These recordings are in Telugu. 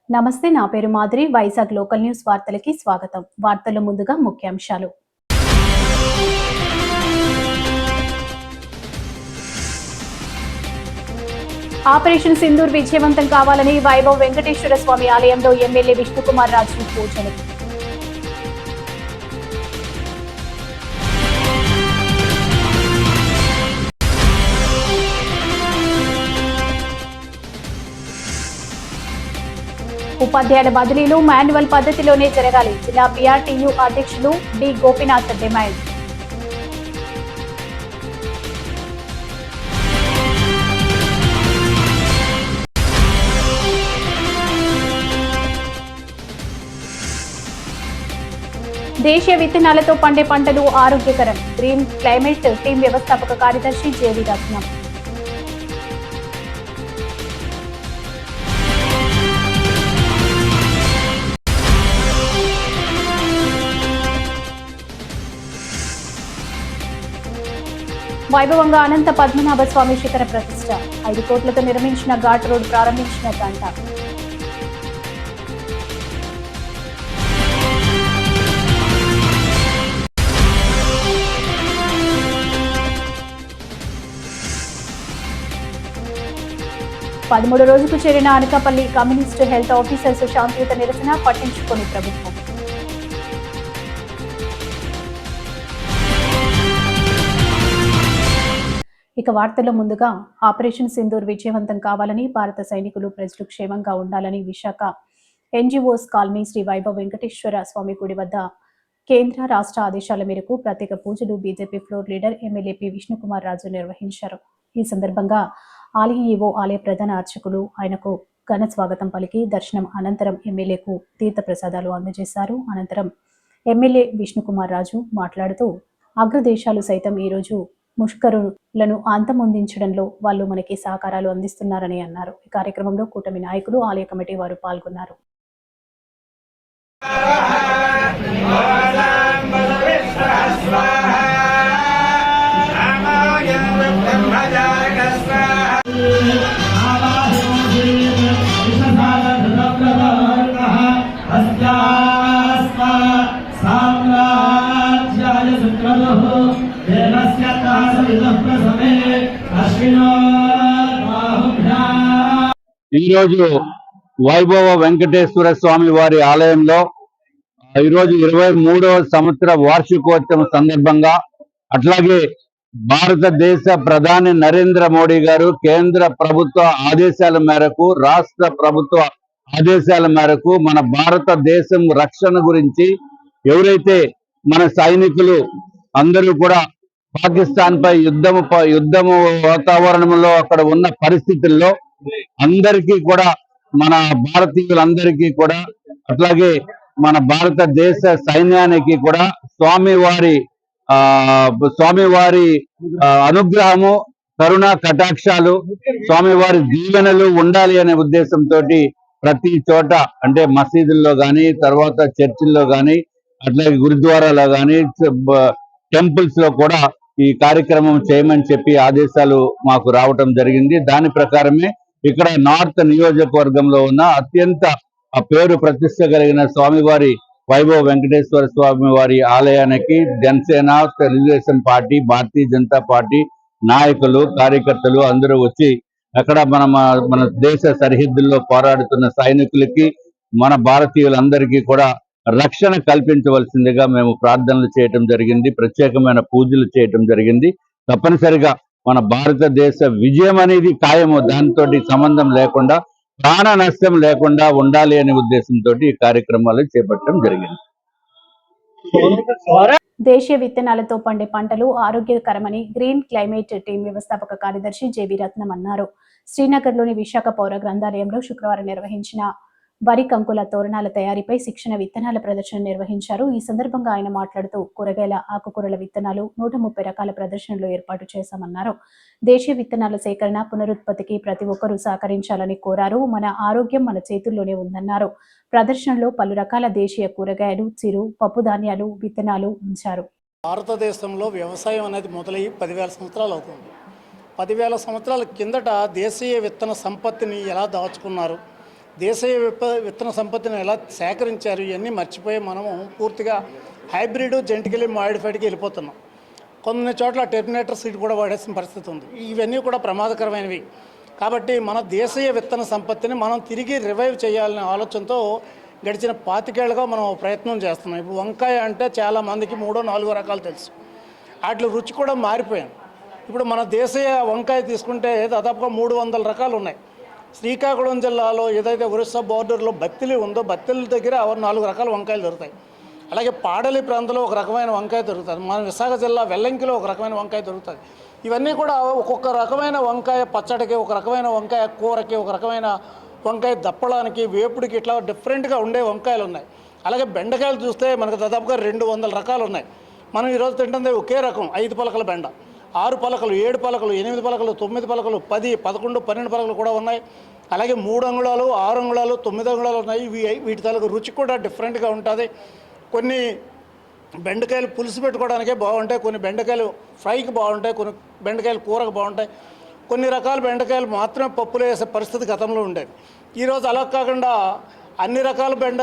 నమస్తే, నా పేరు మాధురి. వైజాగ్ లోకల్ న్యూస్ వార్తలకి స్వాగతం. వార్తల్లో ముందుగా ముఖ్యాంశాలు. ఆపరేషన్ సింధూర్ విజయవంతం కావాలని వైభవ్ వెంకటేశ్వర స్వామి ఆలయంలో ఎమ్మెల్యే విష్ణుకుమార్ రాజు పూజలు. ఉపాధ్యాయుల బదిలీలు మాన్యువల్ పద్ధతిలోనే జరగాలి. జిల్లా బీఆర్టీయూ అధ్యక్షులు డి గోపీనాథ్ డిమాండ్. దేశీయ విత్తనాలతో పండే పంటలు ఆరోగ్యకరం. గ్రీన్ క్లైమేట్ టీం వ్యవస్థాపక కార్యదర్శి జేవి రత్నం. వైభవంగా అనంత పద్మనాభ స్వామి శిఖర ప్రతిష్ఠ. 5 కోట్లతో నిర్మించిన ఘాట్ రోడ్ ప్రారంభించిన గంట. పదమూడు రోజుకు చేరిన అనకాపల్లి కమ్యూనిస్టు హెల్త్ ఆఫీసర్స్ శాంతియుత నిరసన పట్టించుకొని ప్రభుత్వం. ఇక వార్తల్లో ముందుగా, ఆపరేషన్ సింధూర్ విజయవంతం కావాలని, భారత సైనికులు ప్రజలు క్షేమంగా ఉండాలని విశాఖ ఎన్జీఓస్ కాలనీ శ్రీ వైభవ్ వెంకటేశ్వర స్వామి గుడి వద్ద కేంద్ర రాష్ట్ర ఆదేశాల మేరకు ప్రత్యేక పూజలు BJP floor leader MLA P Vishnukumar Raju నిర్వహించారు. ఈ సందర్భంగా ఆలయ ఈవో, ఆలయ ప్రధాన అర్చకులు ఆయనకు ఘన స్వాగతం పలికి దర్శనం అనంతరం ఎమ్మెల్యేకు తీర్థ ప్రసాదాలు అందజేశారు. అనంతరం ఎమ్మెల్యే విష్ణుకుమార్ రాజు మాట్లాడుతూ, అగ్రదేశాలు సైతం ఈరోజు ముష్కరులను అంతమొందించడంలో వాళ్ళు మనకి సహకారాలు అందిస్తున్నారని అన్నారు. ఈ కార్యక్రమంలో కూటమి నాయకులు, ఆలయ కమిటీ వారు పాల్గొన్నారు. ఈరోజు వైభవ వెంకటేశ్వర స్వామి వారి ఆలయంలో ఈరోజు 23వ సంవత్సర వార్షికోత్సవం సందర్భంగా, అట్లాగే భారతదేశ ప్రధాని నరేంద్ర మోడీ గారు కేంద్ర ప్రభుత్వ ఆదేశాల మేరకు, రాష్ట్ర ప్రభుత్వ ఆదేశాల మేరకు మన భారతదేశం రక్షణ గురించి ఎవరైతే మన సైనికులు అందరూ కూడా పాకిస్తాన్ పై యుద్ధము వాతావరణంలో అక్కడ ఉన్న పరిస్థితుల్లో అందరికీ కూడా, మన భారతీయులందరికీ కూడా, అట్లాగే మన భారతదేశ సైన్యానికి కూడా స్వామివారి అనుగ్రహము, కరుణా కటాక్షాలు, స్వామివారి దీవెనలు ఉండాలి అనే ఉద్దేశంతో ప్రతి చోట, అంటే మసీదుల్లో కానీ, తర్వాత చర్చిల్లో కానీ, అట్లాగే గురుద్వారాలో కానీ, టెంపుల్స్ లో కూడా ఈ కార్యక్రమం చేయమని చెప్పి ఆదేశాలు మాకు రావటం జరిగింది. దాని ప్రకారమే ఇక్కడ నార్త్ నియోజకవర్గంలో ఉన్న అత్యంత పేరు ప్రతిష్ట కలిగిన స్వామివారి వైభవ వెంకటేశ్వర స్వామి వారి ఆలయానికి జనసేన, తెలుగుదేశం పార్టీ, భారతీయ జనతా పార్టీ నాయకులు, కార్యకర్తలు అందరూ వచ్చి అక్కడ మన దేశ సరిహద్దుల్లో పోరాడుతున్న సైనికులకి, మన భారతీయులందరికీ కూడా రక్షణ కల్పించవలసిందిగా మేము ప్రార్థనలు చేయటం జరిగింది. ప్రత్యేకమైన పూజలు చేయటం జరిగింది. తప్పనిసరిగా మన భారతదేశ విజయం అనేది ఖాయము. దానితో సంబంధం లేకుండా, ప్రాణ నష్టం లేకుండా ఉండాలి అనే ఉద్దేశంతో ఈ కార్యక్రమాలు చేపట్టడం జరిగింది. దేశీయ విత్తనాలతో పండే పంటలు ఆరోగ్యకరమని గ్రీన్ క్లైమేట్ టీం వ్యవస్థాపక కార్యదర్శి జేవి రత్నం అన్నారు. శ్రీనగర్లోని విశాఖ పౌర గ్రంథాలయంలో శుక్రవారం నిర్వహించిన వరి కంకుల తోరణాల తయారీపై శిక్షణ విత్తనాల ప్రదర్శన నిర్వహించారు. ఈ సందర్భంగా ఆయన మాట్లాడుతూ, కూరగాయల, ఆకుకూరల విత్తనాలు 130 రకాల ప్రదర్శనలు ఏర్పాటు చేశామన్నారు. దేశీయ విత్తనాల సేకరణ, పునరుత్పత్తికి ప్రతి ఒక్కరూ సహకరించాలని కోరారు. మన ఆరోగ్యం మన చేతుల్లోనే ఉందన్నారు. ప్రదర్శనలో పలు రకాల దేశీయ కూరగాయలు, చిరు, పప్పు ధాన్యాలు, విత్తనాలు ఉంచారు. భారతదేశంలో వ్యవసాయం అనేది మొదలయ్యి 10,000 సంవత్సరాలు అవుతుంది. 10,000 సంవత్సరాల కిందట దేశీయ విత్తన సంపత్తిని ఎలా దాచుకున్నారు, దేశీయ విత్తన సంపత్తిని ఎలా సేకరించారు ఇవన్నీ మర్చిపోయి మనము పూర్తిగా హైబ్రిడ్ జెనెటికలీ మాడిఫైడ్కి వెళ్ళిపోతున్నాం. కొన్ని చోట్ల టెర్మినేటర్ సీడ్ కూడా వాడేసిన పరిస్థితి ఉంది. ఇవన్నీ కూడా ప్రమాదకరమైనవి. కాబట్టి మన దేశీయ విత్తన సంపత్తిని మనం తిరిగి రివైవ్ చేయాలనే ఆలోచనతో గడిచిన 25 ఏళ్ళుగా మనం ప్రయత్నం చేస్తున్నాం. ఇప్పుడు వంకాయ అంటే చాలామందికి 3-4 రకాలు తెలుసు. వాటి రుచి కూడా మారిపోయింది. ఇప్పుడు మన దేశీయ వంకాయ తీసుకుంటే దాదాపుగా 300 రకాలు ఉన్నాయి. శ్రీకాకుళం జిల్లాలో ఏదైతే ఒరిస్సా బోర్డర్లో బత్తిలి ఉందో బత్తిలి దగ్గర 4 రకాల వంకాయలు దొరుకుతాయి. అలాగే పాడలి ప్రాంతంలో ఒక రకమైన వంకాయ దొరుకుతుంది. మన విశాఖ జిల్లా వెల్లంకిలో ఒక రకమైన వంకాయ దొరుకుతుంది. ఇవన్నీ కూడా ఒక్కొక్క రకమైన వంకాయ పచ్చడికి, ఒక రకమైన వంకాయ కూరకి, ఒక రకమైన వంకాయ దప్పడానికి, వేపుడికి ఇట్లా డిఫరెంట్గా ఉండే వంకాయలు ఉన్నాయి. అలాగే బెండకాయలు చూస్తే మనకు దాదాపుగా 200 రకాలు ఉన్నాయి. మనం ఈరోజు తింటుంది ఒకే రకం 5 పలకల బెండ, 6 పలకలు, 7 పలకలు, 8 పలకలు, 9 పలకలు, 10, 11, 12 పలకలు కూడా ఉన్నాయి. అలాగే 3 అంగుళాలు, 6 అంగుళాలు, 9 అంగుళాలు ఉన్నాయి. వీటి తాలూకు రుచి కూడా డిఫరెంట్గా ఉంటుంది. కొన్ని బెండకాయలు పులుసు పెట్టుకోవడానికే బాగుంటాయి, కొన్ని బెండకాయలు ఫ్రైకి బాగుంటాయి, కొన్ని బెండకాయలు కూరకు బాగుంటాయి. కొన్ని రకాల బెండకాయలు మాత్రమే పప్పులో వేసే పరిస్థితి గతంలో ఉండేది. ఈరోజు అలా కాకుండా అన్ని రకాల బెండ,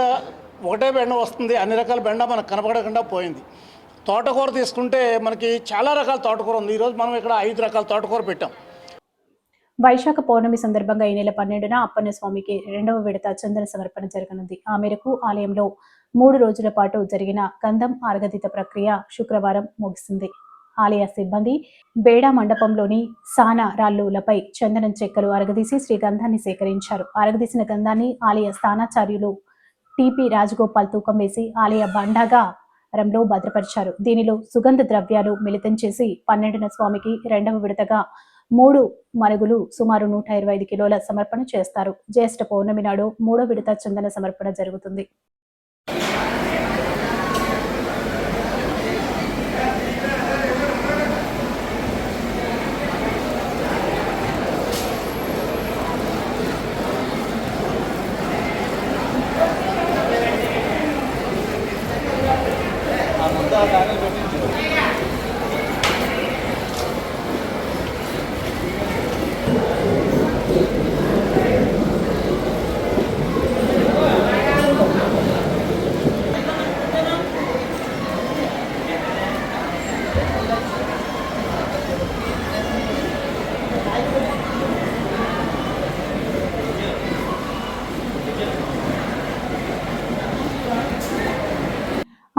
ఒకటే బెండ వస్తుంది, అన్ని రకాల బెండ మనకు కనపడకుండా పోయింది. తోటకూర తీసుకుంటే మనకి చాలా రకాల తోటకూర ఉంది. ఈరోజు మనం ఇక్కడ 5 రకాల తోటకూర పెట్టాం. వైశాఖ పౌర్ణమి సందర్భంగా ఈ నెల 12న అప్పన్న స్వామికి 2వ విడత చందన సమర్పణ జరగనుంది. ఆ మేరకు ఆలయంలో 3 రోజుల పాటు జరిగిన గంధం ఆరగదీత ప్రక్రియ శుక్రవారం ముగిసింది. ఆలయ సిబ్బంది బేడా మండపంలోని సాన రాళ్లులపై చందనం చెక్కలు అరగదీసి శ్రీ గంధాన్ని సేకరించారు. అరగదీసిన గంధాన్ని ఆలయ స్థానాచార్యులు టిపి రాజగోపాల్ తూకం వేసి ఆలయ బండాగారంలో భద్రపరిచారు. దీనిలో సుగంధ ద్రవ్యాలు మిళితం చేసి 12న స్వామికి 2వ విడతగా 3 మరుగులు సుమారు 125 కిలోల సమర్పణ చేస్తారు. జ్యేష్ఠ పౌర్ణమి నాడు 3వ విడత చందన సమర్పణ జరుగుతుంది.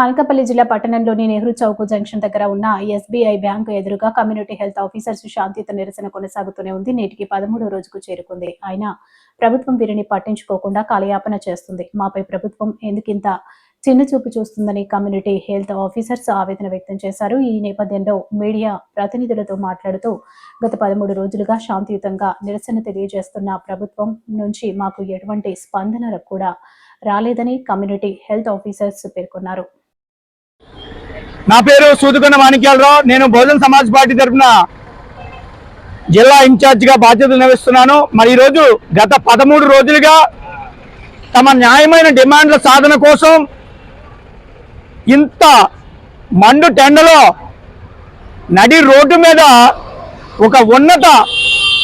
అనకాపల్లి జిల్లా పట్టణంలోని నెహ్రూ చౌక్ జంక్షన్ దగ్గర ఉన్న ఎస్బీఐ బ్యాంకు ఎదురుగా కమ్యూనిటీ హెల్త్ ఆఫీసర్స్ శాంతియుత నిరసన కొనసాగుతూనే ఉంది. నేటికి 13వ రోజుకు చేరుకుంది. అయినా ప్రభుత్వం వీరిని పట్టించుకోకుండా కాలయాపన చేస్తుంది. మాపై ప్రభుత్వం ఎందుకింత చిన్నచూపు చూస్తుందని కమ్యూనిటీ హెల్త్ ఆఫీసర్స్ ఆవేదన వ్యక్తం చేశారు. ఈ నేపథ్యంలో మీడియా ప్రతినిధులతో మాట్లాడుతూ గత 13 రోజులుగా శాంతియుతంగా నిరసన తెలియజేస్తున్న ప్రభుత్వం నుంచి మాకు ఎటువంటి స్పందన కూడా రాలేదని కమ్యూనిటీ హెల్త్ ఆఫీసర్స్ పేర్కొన్నారు. నా పేరు సూదుకొండ మాణిక్యాలరావు. నేను బహుజన్ సమాజ్ పార్టీ తరఫున జిల్లా ఇన్ఛార్జిగా బాధ్యతలు నిర్వహిస్తున్నాను. మరి ఈరోజు గత 13 రోజులుగా తమ న్యాయమైన డిమాండ్ల సాధన కోసం ఇంత మండు టెండలో నడి రోడ్డు మీద ఒక ఉన్నత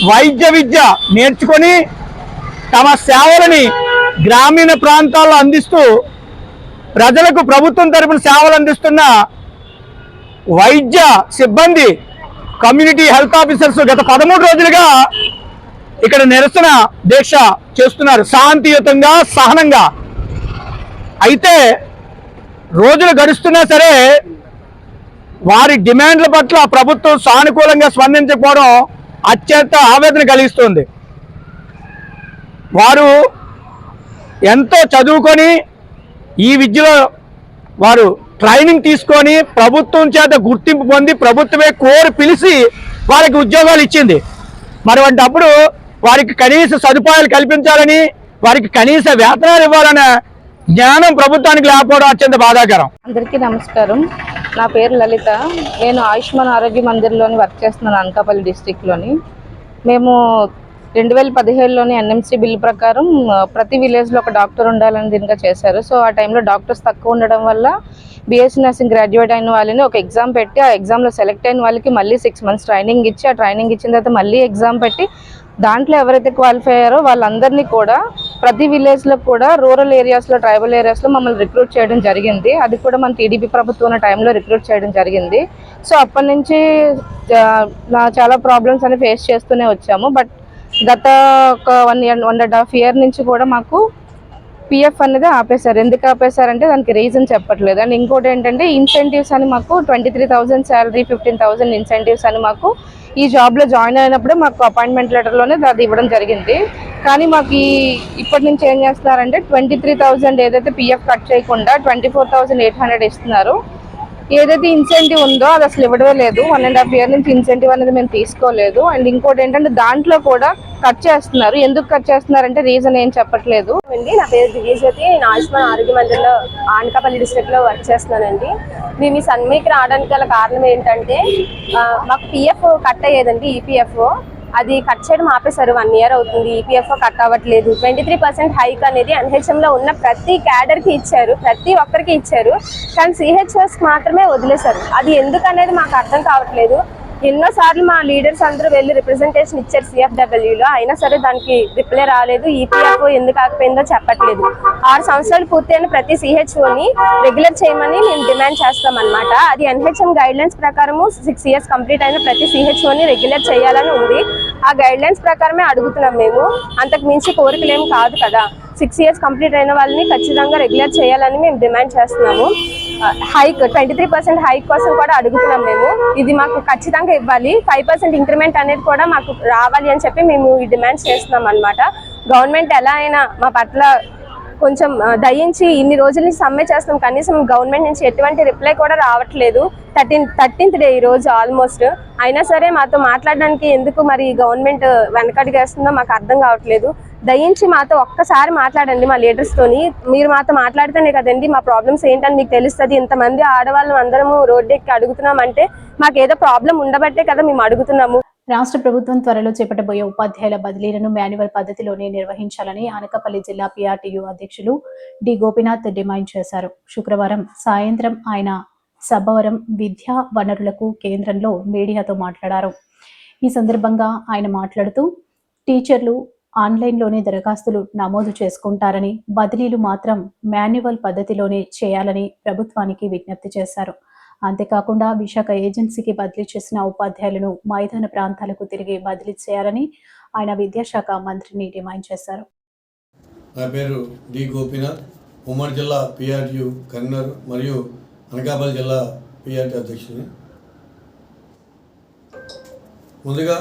వైద్య విద్య నేర్చుకొని తమ సేవలని గ్రామీణ ప్రాంతాల్లో అందిస్తూ ప్రజలకు ప్రభుత్వం తరపున సేవలు అందిస్తున్న వైద్య సిబ్బంది కమ్యూనిటీ హెల్త్ ఆఫీసర్స్ గత 13 రోజులుగా ఇక్కడ నిరసన దీక్ష చేస్తున్నారు, శాంతియుతంగా సహనంగా. అయితే రోజులు గడుస్తున్నా సరే వారి డిమాండ్ల పట్ల ప్రభుత్వం సానుకూలంగా స్పందించకపోవడం అత్యంత ఆవేదన కలిగిస్తుంది. వారు ఎంతో చదువుకొని ఈ విద్యలో వారు ట్రైనింగ్ తీసుకొని ప్రభుత్వం చేత గుర్తింపు పొంది ప్రభుత్వమే కోరి పిలిచి వారికి ఉద్యోగాలు ఇచ్చింది. మరి అప్పుడు వారికి కనీస సదుపాయాలు కల్పించాలని, వారికి కనీస వేతనాలు ఇవ్వాలనే జ్ఞానం ప్రభుత్వానికి లేకపోవడం అత్యంత బాధాకరం. అందరికీ నమస్కారం. నా పేరు లలిత. నేను ఆయుష్మాన్ ఆరోగ్య మందిర్లోని వర్క్ చేస్తున్నాను అనకాపల్లి డిస్టిక్లోని. మేము 2017లోని ఎన్ఎంసీ బిల్ ప్రకారం ప్రతి విలేజ్లో ఒక డాక్టర్ ఉండాలని దీనిగా చేశారు. సో ఆ టైంలో డాక్టర్స్ తక్కువ ఉండడం వల్ల బీఎస్సీ నర్సింగ్ గ్రాడ్యుయేట్ అయిన వాళ్ళని ఒక ఎగ్జామ్ పెట్టి ఆ ఎగ్జామ్లో సెలెక్ట్ అయిన వాళ్ళకి మళ్ళీ 6 months ట్రైనింగ్ ఇచ్చి ఆ ట్రైనింగ్ ఇచ్చిన తర్వాత మళ్ళీ ఎగ్జామ్ పెట్టి దాంట్లో ఎవరైతే క్వాలిఫై అయ్యారో వాళ్ళందరినీ కూడా ప్రతి విలేజ్లో కూడా రూరల్ ఏరియాస్లో ట్రైబల్ ఏరియాస్లో మమ్మల్ని రిక్రూట్ చేయడం జరిగింది. అది కూడా మన టీడీపీ ప్రభుత్వం ఉన్న టైంలో రిక్రూట్ చేయడం జరిగింది. సో అప్పటి నుంచి చాలా ప్రాబ్లమ్స్ అని ఫేస్ చేస్తూనే వచ్చాము. బట్ గత ఒక 1.5 year నుంచి కూడా మాకు పిఎఫ్ అనేది ఆపేశారు. ఎందుకు ఆపేశారంటే దానికి రీజన్ చెప్పట్లేదు. అండ్ ఇంకోటి ఏంటంటే ఇన్సెంటివ్స్ అని మాకు 23,000 శాలరీ, 15,000 ఇన్సెంటివ్స్ అని మాకు ఈ జాబ్లో జాయిన్ అయినప్పుడే మాకు అపాయింట్మెంట్ లెటర్లోనే అది ఇవ్వడం జరిగింది. కానీ మాకు ఇప్పటి నుంచి ఏం చేస్తున్నారంటే 23,000 ఏదైతే పిఎఫ్ కట్ చేయకుండా 24,800 ఇస్తున్నారు. ఏదైతే ఇన్సెంటివ్ ఉందో అది అసలు ఇవ్వడమే లేదు. 1.5 year నుంచి ఇన్సెంటివ్ అనేది మేము తీసుకోలేదు. అండ్ ఇంకోటి ఏంటంటే దాంట్లో కూడా కట్ చేస్తున్నారు. ఎందుకు కట్ చేస్తున్నారంటే రీజన్ ఏం చెప్పట్లేదు. నా పేరు దివ్యజ్యోతి. నేను ఆయుష్మాన్ ఆరోగ్య మందిర్లో అనకాపల్లి డిస్ట్రిక్ట్లో వర్క్ చేస్తున్నానండి. మేము ఈ సన్మీకి రావడానికి గల కారణం ఏంటంటే మాకు పిఎఫ్ కట్ అయ్యేదండి. ఈపీఎఫ్ అది కట్ చేయడం ఆపేశారు. 1 year అవుతుంది. ఈపీఎఫ్ కట్ అవ్వట్లేదు. 23% హైక్ అనేది ఎన్హెచ్ఎంలో ఉన్న ప్రతి క్యాడర్కి ఇచ్చారు, ప్రతి ఒక్కరికి ఇచ్చారు. కానీ సిహెచ్ఎస్కి మాత్రమే వదిలేశారు. అది ఎందుకు అనేది మాకు అర్థం కావట్లేదు. ఎన్నోసార్లు మా లీడర్స్ అందరూ వెళ్ళి రిప్రజెంటేషన్ ఇచ్చారు సిఎఫ్డబ్ల్యూలో, అయినా సరే దానికి రిప్లై రాలేదు. ఈపీఎఫ్ ఎందుకు ఆగిపోయిందో చెప్పట్లేదు. 6 సంవత్సరాలు పూర్తయిన ప్రతి సిహెచ్ఓని రెగ్యులర్ చేయమని మేము డిమాండ్ చేస్తాం అనమాట. అది ఎన్హెచ్ఎం గైడ్లైన్స్ ప్రకారము 6 years కంప్లీట్ అయిన ప్రతి సిహెచ్ఓని రెగ్యులర్ చేయాలని ఉంది. ఆ గైడ్లైన్స్ ప్రకారమే అడుగుతున్నాం మేము. అంతకు మించి కోరికలేం కాదు కదా. 6 years కంప్లీట్ అయిన వాళ్ళని ఖచ్చితంగా రెగ్యులర్ చేయాలని మేము డిమాండ్ చేస్తున్నాము. హైక్ 23% హైక్ కోసం కూడా అడుగుతున్నాం మేము. ఇది మాకు ఖచ్చితంగా ఇవ్వాలి. 5% ఇంక్రిమెంట్ అనేది కూడా మాకు రావాలి అని చెప్పి మేము ఈ డిమాండ్స్ చేస్తున్నాం అనమాట. గవర్నమెంట్ ఎలా అయినా మా పట్ల కొంచెం దయించి ఇన్ని రోజుల నుంచి సమ్మె చేస్తాం, కనీసం గవర్నమెంట్ నుంచి ఎటువంటి రిప్లై కూడా రావట్లేదు. 13th డే ఈరోజు ఆల్మోస్ట్. అయినా సరే మాతో మాట్లాడడానికి ఎందుకు మరి గవర్నమెంట్ వెనకడుగేస్తుందో మాకు అర్థం కావట్లేదు. దయించి మాతో ఒక్కసారి మాట్లాడండి మా లీడర్స్తోని. మీరు మాతో మాట్లాడితేనే కదండి మా ప్రాబ్లమ్స్ ఏంటని మీకు తెలుస్తుంది. ఇంతమంది ఆడవాళ్ళం అందరము రోడ్డు ఎక్కి అడుగుతున్నామంటే మాకు ఏదో ప్రాబ్లం ఉండబట్టే కదా మేము అడుగుతున్నాము. రాష్ట్ర ప్రభుత్వం త్వరలో చేపట్టబోయే ఉపాధ్యాయుల బదిలీలను మాన్యువల్ పద్ధతిలోనే నిర్వహించాలని అనకాపల్లి జిల్లా పీఆర్టీయూ అధ్యక్షులు డి గోపీనాథ్ డిమాండ్ చేశారు. శుక్రవారం సాయంత్రం ఆయన సబ్బవరం విద్యా వనరులకు కేంద్రంలో మీడియాతో మాట్లాడారు. ఈ సందర్భంగా ఆయన మాట్లాడుతూ టీచర్లు ఆన్లైన్లోనే దరఖాస్తులు నమోదు చేసుకుంటారని, బదిలీలు మాత్రం మాన్యువల్ పద్ధతిలోనే చేయాలని ప్రభుత్వానికి విజ్ఞప్తి చేశారు. అంతేకాకుండా విశాఖ ఏజెన్సీకి బదిలీ చేసిన ఉపాధ్యాయులను మైదాన ప్రాంతాలకు తిరిగి బదిలీ చేయాలని ఆయన విద్యాశాఖ మంత్రిని డిమాండ్ చేశారు. నా పేరు డి గోపీనాథ్, ఉమ్మడి జిల్లా పీఆర్టీయూ కన్వీనర్ మరియు అనకాపల్లి జిల్లా పీఆర్టీ అధ్యక్షుడిని. ముందుగా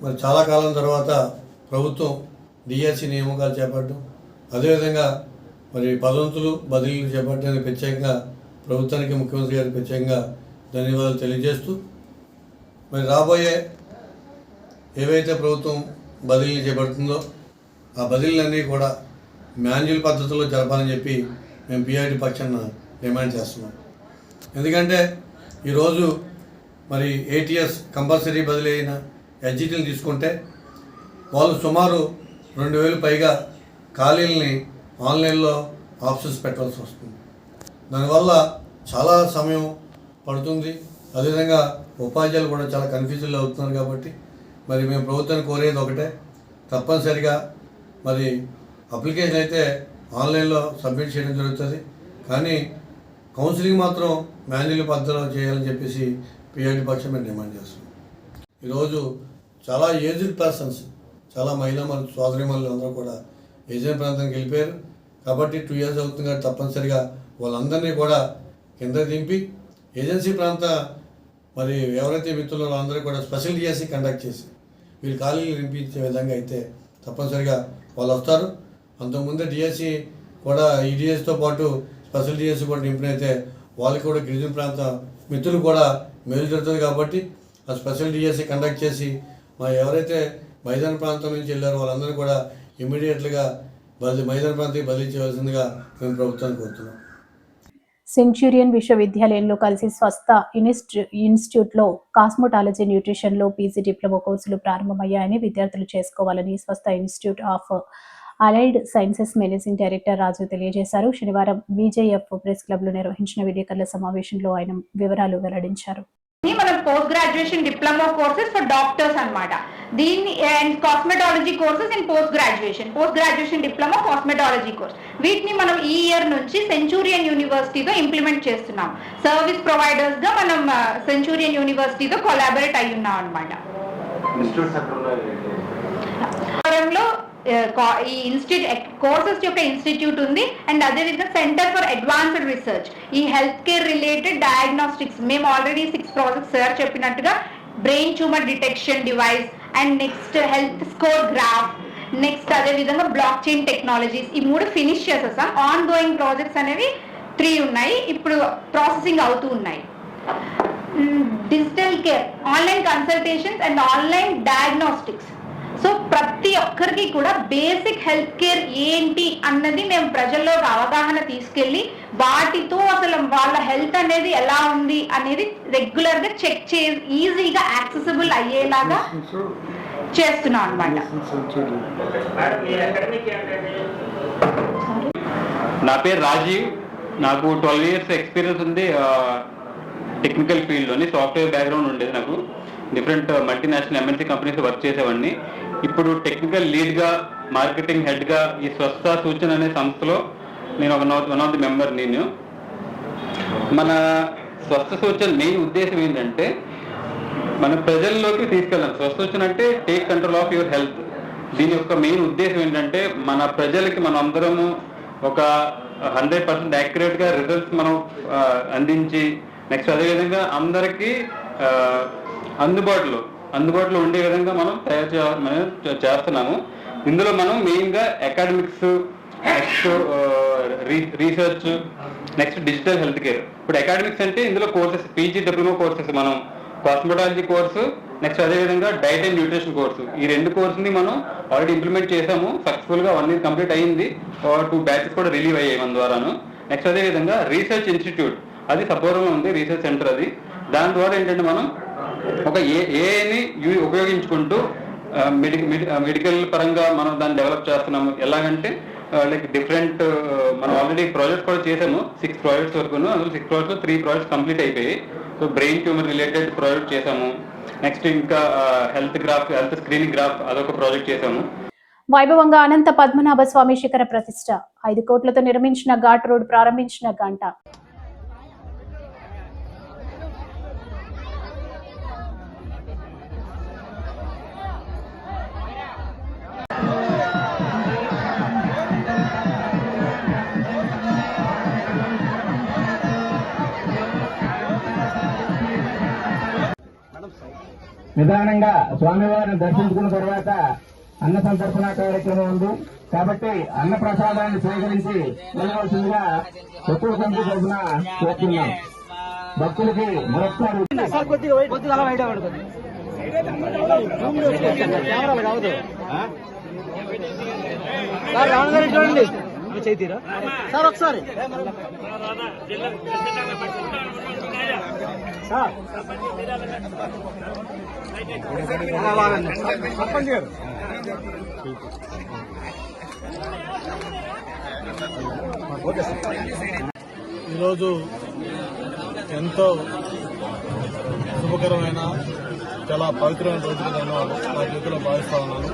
మరి చాలా కాలం తర్వాత ప్రభుత్వం డిఎస్సి నియామకాలు చేపట్టడం, అదేవిధంగా మరి పదోన్నతులు బదిలీలు చేపట్టడానికి ప్రత్యేకంగా ప్రభుత్వానికి ముఖ్యమంత్రి గారికి ప్రత్యేకంగా ధన్యవాదాలు తెలియజేస్తూ, మరి రాబోయే ఏవైతే ప్రభుత్వం బదిలీలు చేపడుతుందో ఆ బదిలీలన్నీ కూడా మాన్యువల్ పద్ధతిలో జరపాలని చెప్పి మేము పీఆర్టీ పక్షాన డిమాండ్ చేస్తున్నాం. ఎందుకంటే ఈరోజు మరి ఏటీఎస్ కంపల్సరీ బదిలీ అయిన ఎస్జిటీలు తీసుకుంటే వాళ్ళు సుమారు 2,000 పైగా ఖాళీలని ఆన్లైన్లో ఆప్షన్స్ పెట్టాల్సి వస్తుంది. దానివల్ల చాలా సమయం పడుతుంది. అదేవిధంగా ఉపాధ్యాయులు కూడా చాలా కన్ఫ్యూజన్లో అవుతున్నారు. కాబట్టి మరి మేము ప్రభుత్వాన్ని కోరేది ఒకటే, తప్పనిసరిగా మరి అప్లికేషన్ అయితే ఆన్లైన్లో సబ్మిట్ చేయడం జరుగుతుంది, కానీ కౌన్సిలింగ్ మాత్రం మాన్యువల్ పద్ధతిలో చేయాలని చెప్పేసి పీఆర్టీ పక్షం మేము డిమాండ్ చేస్తున్నాం. ఈరోజు చాలా ఏజ్డ్ పర్సన్స్, చాలా మహిళా సోదరిమణులు అందరూ కూడా ఏజెంట్ ప్రాంతానికి వెళ్ళిపోయారు. కాబట్టి 2 years అవుతుంది కాబట్టి తప్పనిసరిగా వాళ్ళందరినీ కూడా కింద దింపి ఏజెన్సీ ప్రాంత మరి ఎవరైతే మిత్రులు వాళ్ళందరూ కూడా స్పెషల్ డిఎస్సి కండక్ట్ చేసి వీళ్ళు ఖాళీలు నింపించే విధంగా అయితే తప్పనిసరిగా వాళ్ళు వస్తారు. అంతకుముందే డిఎస్సి కూడా ఈ డిఎస్సితో పాటు స్పెషల్ డిఎస్సి కూడా నింపినైతే వాళ్ళకి కూడా గిరిజన ప్రాంత మిత్రులు కూడా మేలు జరుగుతుంది. కాబట్టి ఆ స్పెషల్ డిఎస్సి కండక్ట్ చేసి ఎవరైతే మైదాన ప్రాంతం నుంచి వెళ్ళారో వాళ్ళందరూ కూడా ఇమ్మీడియట్గా మైదాన ప్రాంతానికి బదిలీ చేయవలసిందిగా మేము ప్రభుత్వాన్ని కోరుతున్నాం. సెంచూరియన్ విశ్వవిద్యాలయంలో కలిసి స్వస్థ ఇన్స్టిట్యూట్లో కాస్మెటాలజీ న్యూట్రిషన్లో పీజీ డిప్లొమా కోర్సులు ప్రారంభమయ్యాయని విద్యార్థులు చేసుకోవాలని Swastha institute of allied sciences managing director Raju తెలియజేశారు. శనివారం విజేఎఫ్ ప్రెస్ క్లబ్లో నిర్వహించిన విలేకరుల సమావేశంలో ఆయన వివరాలు వెల్లడించారు. మనం post graduation diploma courses for doctors అన్నమాట. దీన్ని and cosmetology courses in post graduation diploma cosmetology course, వీటిని మనం ఈ ఇయర్ నుంచి సెంచూరియన్ యూనివర్సిటీతో ఇంప్లిమెంట్ చేస్తున్నాం. సర్వీస్ ప్రొవైడర్స్ గా మనం సెంచూరియన్ యూనివర్సిటీతో కొలాబరేట్ అయి ఉన్నాం అన్నమాట. ఈ ఇన్స్టిట్యూట్ కోర్సెస్ యొక్క ఇన్స్టిట్యూట్ ఉంది అండ్ అదేవిధంగా సెంటర్ ఫర్ అడ్వాన్స్డ్ రీసెర్చ్, ఈ హెల్త్ కేర్ రిలేటెడ్ డయాగ్నోస్టిక్స్ మేము ఆల్రెడీ 6 ప్రాజెక్ట్స్ సార్ చెప్పినట్టుగా brain tumour detection device and next health score graph, next అదేవిధంగా బ్లాక్ చైన్ టెక్నాలజీస్, ఈ 3 ఫినిష్ చేసేసాం. ఆన్ గోయింగ్ ప్రాజెక్ట్స్ అనేవి 3 ఉన్నాయి, ఇప్పుడు ప్రాసెసింగ్ అవుతూ ఉన్నాయి. Digital care, online consultations and online diagnostics. So ప్రతి ఒక్కరికి కూడా బేసిక్ హెల్త్ కేర్ ఏంటి అన్నది మేము ప్రజల్లోకి అవగాహన తీసుకెళ్ళి వాటితో అసలు వాళ్ళ హెల్త్ అనేది ఎలా ఉంది అనేది రెగ్యులర్ గా చెక్ చేసి ఈజీగా యాక్సెసిబుల్ అయ్యేలాగా చేస్తున్నాం అన్నమాట. నా పేరు రాజీవ్, నాకు 12 years ఎక్స్పీరియన్స్ ఉంది. టెక్నికల్ ఫీల్డ్లోని సాఫ్ట్వేర్ బ్యాక్గ్రౌండ్ ఉండేది. నాకు different multinational MNC companies work చేసేవాడిని. ఇప్పుడు టెక్నికల్ లీడ్గా, మార్కెటింగ్ హెడ్గా ఈ స్వస్థ సూచన అనే సంస్థలో నేను వన్ ఆఫ్ ది మెంబర్. నేను మన స్వస్థ సూచన మెయిన్ ఉద్దేశం ఏంటంటే మన ప్రజల్లోకి తీసుకెళ్ళాం. స్వస్థ సూచన అంటే take control of your health. దీని యొక్క మెయిన్ ఉద్దేశం ఏంటంటే మన ప్రజలకి మనం అందరము ఒక 100% యాక్యురేట్గా రిజల్ట్స్ మనం అందించి, నెక్స్ట్ అదేవిధంగా అందరికీ అందుబాటులో ఉండే విధంగా మనం చేస్తున్నాము. ఇందులో మనం మెయిన్గా academics, next research, next digital health care. ఇప్పుడు అకాడమిక్స్ అంటే ఇందులో కోర్సెస్, పీజీ డిప్లొమా కోర్సెస్, మనం కాస్మెటాలజీ కోర్సు, నెక్స్ట్ అదేవిధంగా డైట్ అండ్ న్యూట్రిషన్ కోర్సు, ఈ 2 కోర్సుని మనం ఆల్రెడీ ఇంప్లిమెంట్ చేసాము. సక్సెస్ఫుల్గా 1 year కంప్లీట్ అయ్యింది. 2 batches కూడా రిలీవ్ అయ్యాయి మన ద్వారాను. నెక్స్ట్ అదేవిధంగా రీసెర్చ్ ఇన్స్టిట్యూట్, అది సపోర్ట్గా ఉంది, రీసెర్చ్ సెంటర్ అది. దాని ద్వారా ఏంటంటే మనం ఒక ఏఐని ఉపయోగించుకుంటూ మెడికల్ పరంగా మనం దాన్ని డెవలప్ చేస్తున్నాము. ఎలాగంటే లైక్ డిఫరెంట్ మనం ఆల్రెడీ ప్రాజెక్ట్స్ కూడా చేసాము, 6 ప్రాజెక్ట్స్ వరకును. అందులో 6 ప్రాజెక్ట్స్లో 3 ప్రాజెక్ట్స్ కంప్లీట్ అయిపోయాయి. So brain tumour related project చేసాము. నెక్స్ట్ ఇంకా హెల్త్ స్క్రీనింగ్ గ్రాఫ్, అదొక ప్రాజెక్ట్ చేసాము. వైభవంగా అనంత పద్మనాభ స్వామి శిఖర ప్రతిష్ట, 5 కోట్లతో నిర్మించిన ఘాట్ రోడ్ ప్రారంభించిన గంట. నిదానంగా స్వామివారిని దర్శించుకున్న తర్వాత అన్న సంతర్పణ కార్యక్రమం ఉంది కాబట్టి అన్న ప్రసాదాన్ని స్వీకరించి వెళ్ళవలసిందిగా ఎక్కువ సంఖ్య తరఫున కోరుతున్నాం. భక్తులకి మరొకసారి చూడండి చైతీరా సార్ ఒకసారి సార్ ఈరోజు ఎంతో శుభకరమైన, చాలా పవిత్రమైన రోజుగా నేను నా జీవితంలో భావిస్తా ఉన్నాను.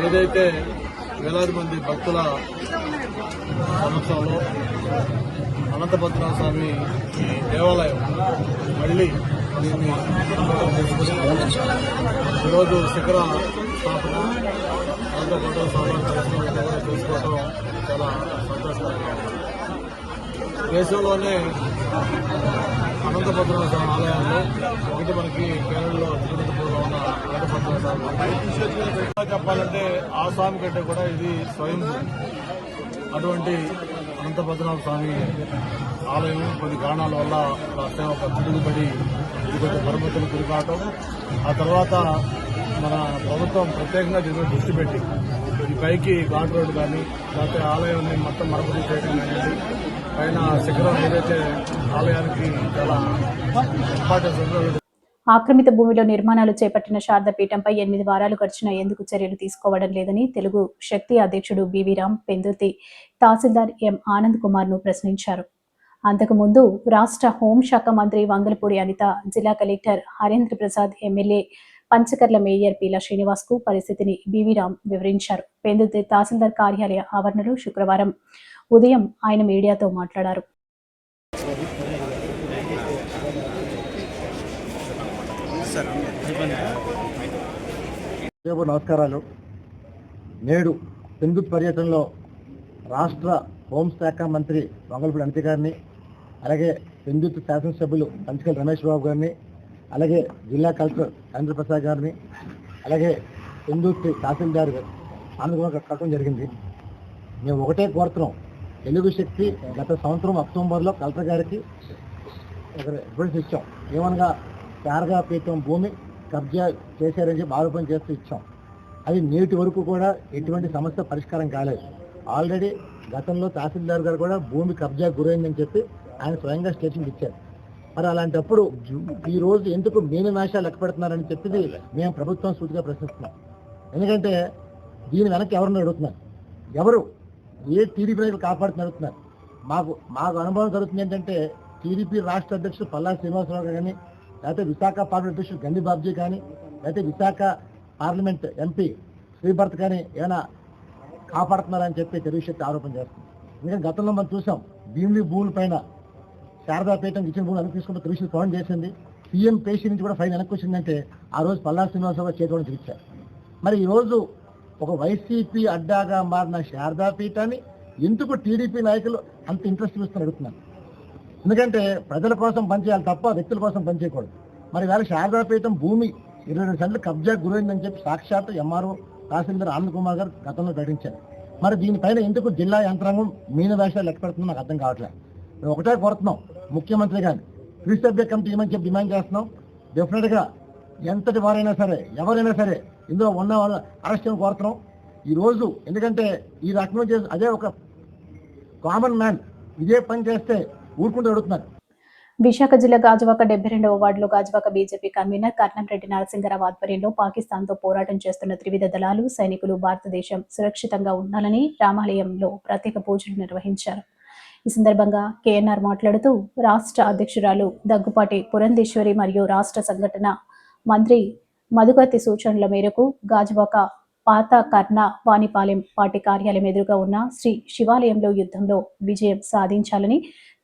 ఏదైతే వేలాది మంది భక్తుల సమక్షంలో అనంతపద్మనాభ స్వామి ఈ దేవాలయం మళ్ళీ దీన్ని ఈరోజు శిఖర స్థాపన అనంతపద్మనాభ స్వామి దర్శనం చేసుకోవడం చాలా సంతోషకరంగా. దేశంలోనే అనంతపద్మనాభ స్వామి ఆలయాల్లో ఒకటి మనకి కేరళలో తిరుపతిలో ఉన్న అనంతపద్మనాభ స్వామి. చెప్పాలంటే ఆ స్వామి కంటే కూడా ఇది స్వయం. అటువంటి అనంతపద్మనాభ స్వామి ఆలయం కొన్ని కారణాల వల్ల రాష్ట్రం ఒక తిరుగుబడి ఇది కొంచెం మరమ్మతులు గురి కావటం, ఆ తర్వాత మన ప్రభుత్వం ప్రత్యేకంగా దీని మీద దృష్టి పెట్టి ఈ పైకి ఘాట్ రోడ్డు కానీ లేకపోతే ఆలయాన్ని మొత్తం మరమ్మతులు చేయడం అనేది పైన శిఖరం ఏదైతే ఆలయానికి చాలా ఇంపార్టెన్స్ ఉందో ఆక్రమిత భూమిలో నిర్మాణాలు చేపట్టిన శారదాపీఠంపై 8 వారాలు గడిచినా ఎందుకు చర్యలు తీసుకోవడం లేదని తెలుగు శక్తి అధ్యక్షుడు బివి రామ్ పెందుర్తి తహసీల్దార్ ఎం ఆనంద్ కుమార్ ను ప్రశ్నించారు. అంతకుముందు రాష్ట్ర హోంశాఖ మంత్రి వంగలపూడి అనిత, జిల్లా collector Harendra Prasad, MLA Panchakarla mayor Peela Srinivas కు పరిస్థితిని బివి రామ్ వివరించారు. పెందుర్తి తహసీల్దార్ కార్యాలయ ఆవరణలో శుక్రవారం ఉదయం ఆయన మీడియాతో మాట్లాడారు. నమస్కారాలు. నేడు పెందుర్తి పర్యటనలో రాష్ట్ర హోంశాఖ మంత్రి వంగలపూడి అనిత గారిని, అలాగే పెందుర్తి శాసనసభ్యులు పంచకర్ల రమేష్ బాబు గారిని, అలాగే జిల్లా కలెక్టర్ హరేంద్ర ప్రసాద్ గారిని, అలాగే పెందుర్తి తహసీల్దార్ ఆనంద్ కట్టడం జరిగింది. మేము ఒకటే కోరుతున్నాం, తెలుగు శక్తి గత సంవత్సరం అక్టోబర్లో కలెక్టర్ గారికి ఒక రిఫరెన్స్ ఇచ్చాం. ఏమనగా శారదాపీఠం భూమి కబ్జా చేశారని చెప్పి ఆరోపణ చేస్తూ ఇచ్చాం. అది నేటి వరకు కూడా ఎటువంటి సమస్య పరిష్కారం కాలేదు. ఆల్రెడీ గతంలో తహసీల్దార్ గారు కూడా భూమి కబ్జా గురైందని చెప్పి ఆయన స్వయంగా స్టేట్మెంట్ ఇచ్చారు. మరి అలాంటప్పుడు ఈ రోజు ఎందుకు మేనిమేషాలు లెక్క పెడుతున్నారని చెప్పి మేము ప్రభుత్వం సూటిగా ప్రశ్నిస్తున్నాం. ఎందుకంటే దీని వెనక్కి ఎవరిని అడుగుతున్నారు, ఎవరు ఏ టీడీపీ నాయకులు కాపాడుతున్న అడుగుతున్నారు. మాకు అనుభవం జరుగుతుంది ఏంటంటే, టీడీపీ రాష్ట్ర అధ్యక్షుడు పల్లా శ్రీనివాసరావు కానీ, లేకపోతే విశాఖ పార్లమెంట్ అధ్యక్షుడు గండి బాబ్జీ కానీ, లేకపోతే విశాఖ పార్లమెంట్ ఎంపీ శ్రీభర్త్ కానీ ఏమైనా కాపాడుతున్నారని చెప్పి తెలుగు శక్తి ఆరోపణ చేస్తుంది. ఎందుకంటే గతంలో మనం చూసాం, భీమిలి భూముల పైన శారదాపీఠం ఇచ్చిన భూములు అన్ని తీసుకుంటూ తెలుగు శక్తి ఫౌండ్ చేసింది. సీఎం పేషి నుంచి కూడా ఫైన్ వెనక్కి వచ్చిందంటే ఆ రోజు పల్లా శ్రీనివాసరావు చేతిలో తిరిచారు. మరి ఈరోజు ఒక వైసీపీ అడ్డాగా మారిన శారదాపీఠాన్ని ఎందుకు టీడీపీ నాయకులు అంత ఇంట్రెస్ట్ చూస్తుని అడుగుతున్నారు. ఎందుకంటే ప్రజల కోసం పనిచేయాలి తప్ప వ్యక్తుల కోసం పనిచేయకూడదు. మరి వేళ శారదాపీఠం భూమి 22 సెంట్లు కబ్జా గురైందని చెప్పి సాక్షాత్ ఎంఆర్ఓ తహసీల్దార్ ఆనంద్ కుమార్ గారు గతంలో ప్రకటించారు. మరి దీనిపైన ఎందుకు జిల్లా యంత్రాంగం మీన వేషాలు లెక్క పెడుతుందో నాకు అర్థం కావట్లేదు. మేము ఒకటే కోరుతున్నాం, ముఖ్యమంత్రి గారిని త్రిసభ్య కమిటీ ఏమని చెప్పి డిమాండ్ చేస్తున్నాం. డెఫినెట్గా ఎంతటి వారైనా సరే, ఎవరైనా సరే ఇందులో ఉన్న వాళ్ళు అరెస్ట్ చేయడం కోరుతున్నాం ఈరోజు. ఎందుకంటే ఈ రకంగా చేసి అదే ఒక కామన్ మ్యాన్ ఇదే పని చేస్తే ఊరుకుంటూ అడుగుతున్నారు. విశాఖ జిల్లా గాజువాక 72వ వార్డులో గాజువాక బీజేపీ కన్వీనర్ కర్నంరెడ్డి నరసింగరావు ఆధ్వర్యంలో పాకిస్తాన్తో పోరాటం చేస్తున్న త్రివిధ దళాలు, సైనికులు భారతదేశం సురక్షితంగా ఉండాలని రామాలయంలో ప్రత్యేక పూజలు నిర్వహించారు. ఈ సందర్భంగా కేఎన్ఆర్ మాట్లాడుతూ, రాష్ట్ర అధ్యక్షురాలు దగ్గుపాటి పురంధేశ్వరి మరియు రాష్ట్ర సంఘటన మంత్రి మధుకర్తి సూచనల మేరకు గాజువాక పాత కర్ణ వాణిపాలెం పార్టీ కార్యాలయం ఎదురుగా ఉన్న శ్రీ శివాలయంలో యుద్ధంలో విజయం సాధించాలని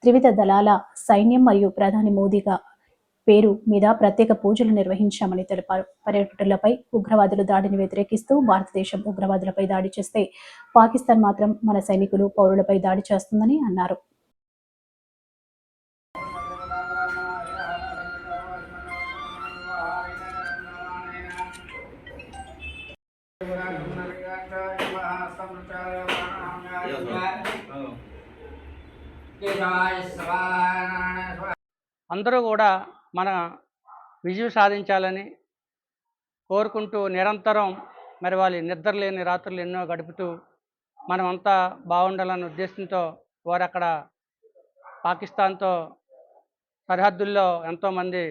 త్రివిధ దళాల సైన్యం మరియు ప్రధాని మోదీగా పేరు మీద ప్రత్యేక పూజలు నిర్వహించామని తెలిపారు. పర్యాటకులపై ఉగ్రవాదుల దాడిని వ్యతిరేకిస్తూ భారతదేశం ఉగ్రవాదులపై దాడి చేస్తే పాకిస్తాన్ మాత్రం మన సైనికులు, పౌరులపై దాడి చేస్తుందని అన్నారు. అందరూ కూడా మన విజయం సాధించాలని కోరుకుంటూ నిరంతరం మరి వాళ్ళు నిద్రలేని రాత్రులు ఎన్నో గడుపుతూ మనమంతా బాగుండాలన్న ఉద్దేశంతో వారు అక్కడ పాకిస్తాన్తో సరిహద్దుల్లో ఎంతోమంది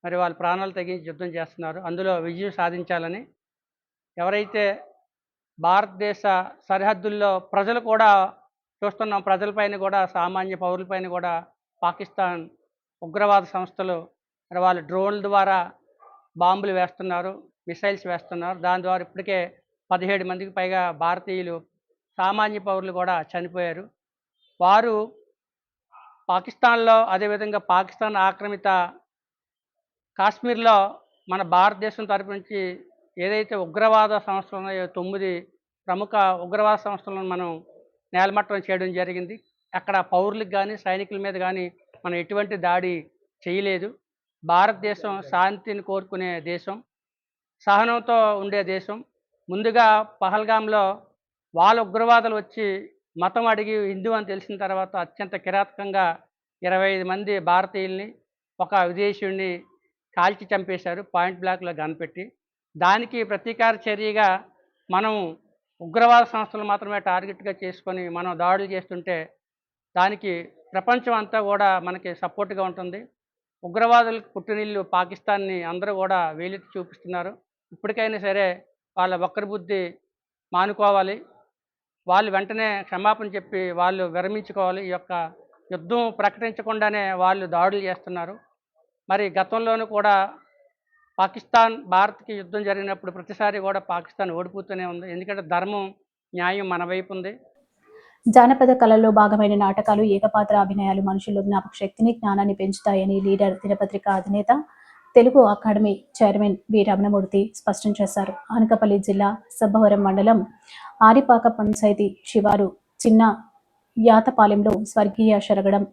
మరి వాళ్ళ ప్రాణాలు తెగించి యుద్ధం చేస్తున్నారు. అందులో విజయం సాధించాలని ఎవరైతే భారతదేశ సరిహద్దుల్లో ప్రజలు కూడా చూస్తున్నాం, ప్రజలపైన కూడా సామాన్య పౌరులపైన కూడా పాకిస్తాన్ ఉగ్రవాద సంస్థలు మరి వాళ్ళు డ్రోన్ల ద్వారా బాంబులు వేస్తున్నారు, మిసైల్స్ వేస్తున్నారు. దాని ద్వారా ఇప్పటికే 17 మందికి పైగా భారతీయులు సామాన్య పౌరులు కూడా చనిపోయారు. వారు పాకిస్తాన్లో, అదేవిధంగా పాకిస్తాన్ ఆక్రమిత కాశ్మీర్లో మన భారతదేశం తరపు నుంచి ఏదైతే ఉగ్రవాద సంస్థలు ఉన్నాయో 9 ప్రముఖ ఉగ్రవాద సంస్థలను మనం నేలమట్టం చేయడం జరిగింది. అక్కడ పౌరులకు కానీ సైనికుల మీద కానీ మనం ఎటువంటి దాడి చేయలేదు. భారతదేశం శాంతిని కోరుకునే దేశం, సహనంతో ఉండే దేశం. ముందుగా పహల్గామ్లో వాళ్ళ ఉగ్రవాదులు వచ్చి మతం అడిగి హిందూ అని తెలిసిన తర్వాత అత్యంత కిరాతకంగా 25 మంది భారతీయుల్ని, ఒక విదేశీయుడిని కాల్చి చంపేశారు పాయింట్ బ్లాక్లో కనిపెట్టి. దానికి ప్రతీకార చర్యగా మనం ఉగ్రవాద సంస్థలు మాత్రమే టార్గెట్గా చేసుకొని మనం దాడులు చేస్తుంటే దానికి ప్రపంచం అంతా కూడా మనకి సపోర్ట్గా ఉంటుంది. ఉగ్రవాదులకు పుట్టినిల్లు పాకిస్తాన్ని అందరూ కూడా వేలెత్తి చూపిస్తున్నారు. ఇప్పటికైనా సరే వాళ్ళ వక్ర బుద్ధి మానుకోవాలి. వాళ్ళు వెంటనే క్షమాపణ చెప్పి వాళ్ళు విరమించుకోవాలి. ఈ యొక్క యుద్ధం ప్రకటించకుండానే వాళ్ళు దాడులు చేస్తున్నారు. మరి గతంలోనూ కూడా పాకిస్తాన్ భారత్కి యుద్ధం జరిగినప్పుడు ప్రతిసారి కూడా పాకిస్తాన్ ఓడిపోతూనే ఉంది. ఎందుకంటే ధర్మం న్యాయం మన వైపు ఉంది. జానపద కళల్లో భాగమైన నాటకాలు, ఏకపాత్ర అభినయాలు మనుషుల్లో జ్ఞాపక శక్తిని, జ్ఞానాన్ని పెంచుతాయని లీడర్ దినపత్రిక అధినేత, తెలుగు అకాడమీ చైర్మన్ వి రమణమూర్తి స్పష్టం చేశారు. అనకాపల్లి జిల్లా సబ్బవరం మండలం ఆరిపాక పంచాయతీ శివారు చిన్న యాతపాలెంలో స్వర్గీయ శరగడం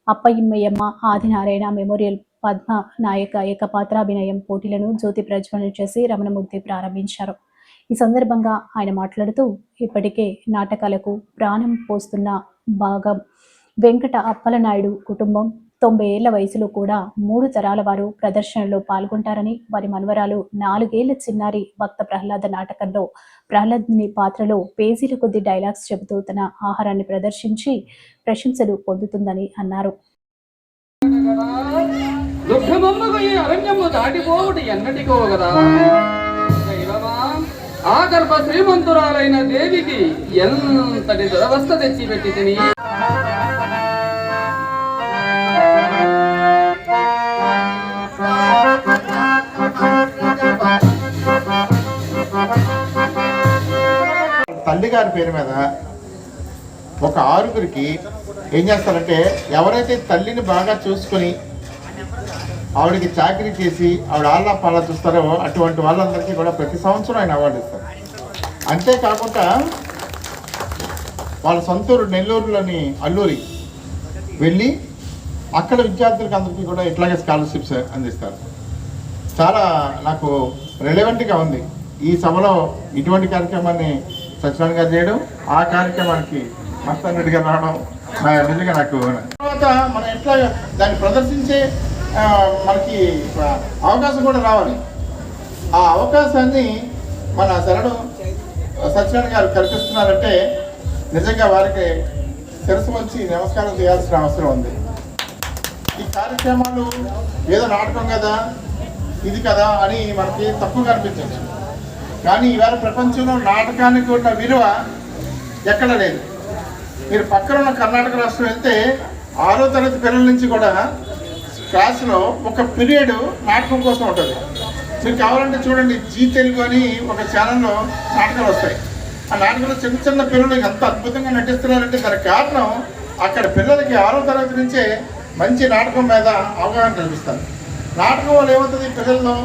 అప్పయ్యమ్మ ఆదినారాయణ మెమోరియల్ పద్మ నాయక ఏకపాత్రాభినయం పోటీలను జ్యోతి ప్రజ్వలన చేసి రమణమూర్తి ప్రారంభించారు. ఈ సందర్భంగా ఆయన మాట్లాడుతూ, ఇప్పటికే నాటకాలకు ప్రాణం పోస్తున్న భాగం వెంకట అప్పలనాయుడు కుటుంబం 90 ఏళ్ల వయసులో కూడా 3 తరాల వారు ప్రదర్శనలో పాల్గొంటారని, వారి మనవరాలు 4 ఏళ్ల చిన్నారి భక్త ప్రహ్లాద నాటకంలో ప్రహ్లాదుని పాత్రలో పేజీల కొద్ది డైలాగ్స్ చెబుతూ తన ఆహారాన్ని ప్రదర్శించి ప్రశంసలు పొందుతుందని అన్నారు. ఆ గర్భ శ్రీమంతురాలైన దేవికి ఎంతటి దురవస్థ తెచ్చి పెట్టి తిని తల్లి గారి పేరు మీద ఒక 6గురికి ఏం చేస్తారంటే, ఎవరైతే తల్లిని బాగా చూసుకొని ఆవిడకి చాకరీ చేసి ఆవిడ ఆళ్ళ పాలా చూస్తారో అటువంటి వాళ్ళందరికీ కూడా ప్రతి సంవత్సరం ఆయన అవార్డు ఇస్తారు. అంతేకాకుండా వాళ్ళ సొంతూరు నెల్లూరులోని అల్లూరి వెళ్ళి అక్కడ విద్యార్థులకు అందరికీ కూడా ఇట్లాగే స్కాలర్షిప్స్ అందిస్తారు. చాలా నాకు రెలవెంట్గా ఉంది ఈ సభలో ఇటువంటి కార్యక్రమాన్ని సత్యనారాయణ గారు చేయడం, ఆ కార్యక్రమానికి మస్తాన్ రెడ్డి గారు రావడం నిజంగా నాకు. తర్వాత మనం ఎట్లా దాన్ని ప్రదర్శించే మనకి అవకాశం కూడా రావాలి. ఆ అవకాశాన్ని మన శరణు సత్యనారాయణ గారు కల్పిస్తున్నారంటే నిజంగా వారికి శిరస్సు వంచి నమస్కారం చేయాల్సిన అవసరం ఉంది. ఈ కార్యక్రమాలు ఏదో నాటకం కదా, ఇది కదా అని మనకి తక్కువగా అనిపించవచ్చు. కానీ ఇవాళ ప్రపంచంలో నాటకానికి ఉన్న విలువ ఎక్కడ లేదు. మీరు పక్కన ఉన్న కర్ణాటక రాష్ట్రం వెళ్తే 6వ తరగతి పిల్లల నుంచి కూడా క్లాసులో ఒక పీరియడ్ నాటకం కోసం ఉంటుంది. మీరు కావాలంటే చూడండి, జీ తెలుగు అని ఒక ఛానల్లో నాటకాలు వస్తాయి. ఆ నాటకంలో చిన్న చిన్న పిల్లలు ఎంత అద్భుతంగా నటిస్తున్నారంటే దానికి కారణం అక్కడ పిల్లలకి 6వ తరగతి నుంచే మంచి నాటకం మీద అవగాహన కల్పిస్తారు. నాటకం వల్ల ఏమవుతుంది, పిల్లల్లో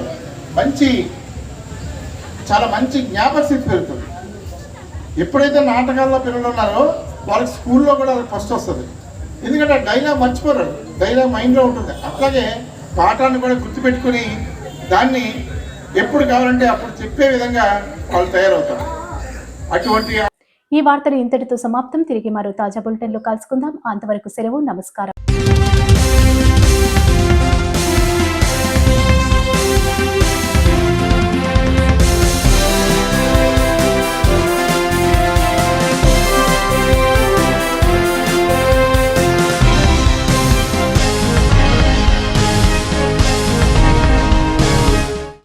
చాలా మంచి జ్ఞాపకశక్తి పెరుగుతుంది. ఎప్పుడైతే నాటకాల్లో పిల్లలు ఉన్నారో వాళ్ళకి స్కూల్లో కూడా ఫస్ట్ వస్తుంది. ఎందుకంటే డైలాగ్ మర్చిపోరు, డైలాగ్ మైండ్లో ఉంటుంది. అట్లాగే పాఠాన్ని కూడా గుర్తుపెట్టుకుని దాన్ని ఎప్పుడు కావాలంటే అప్పుడు చెప్పే విధంగా వాళ్ళు తయారవుతారు. అటువంటి ఈ వార్తలు ఇంతటితో సమాప్తం. తిరిగి మరో తాజా బులెటిన్లో కలుసుకుందాం. అంతవరకు సెలవు. నమస్కారం.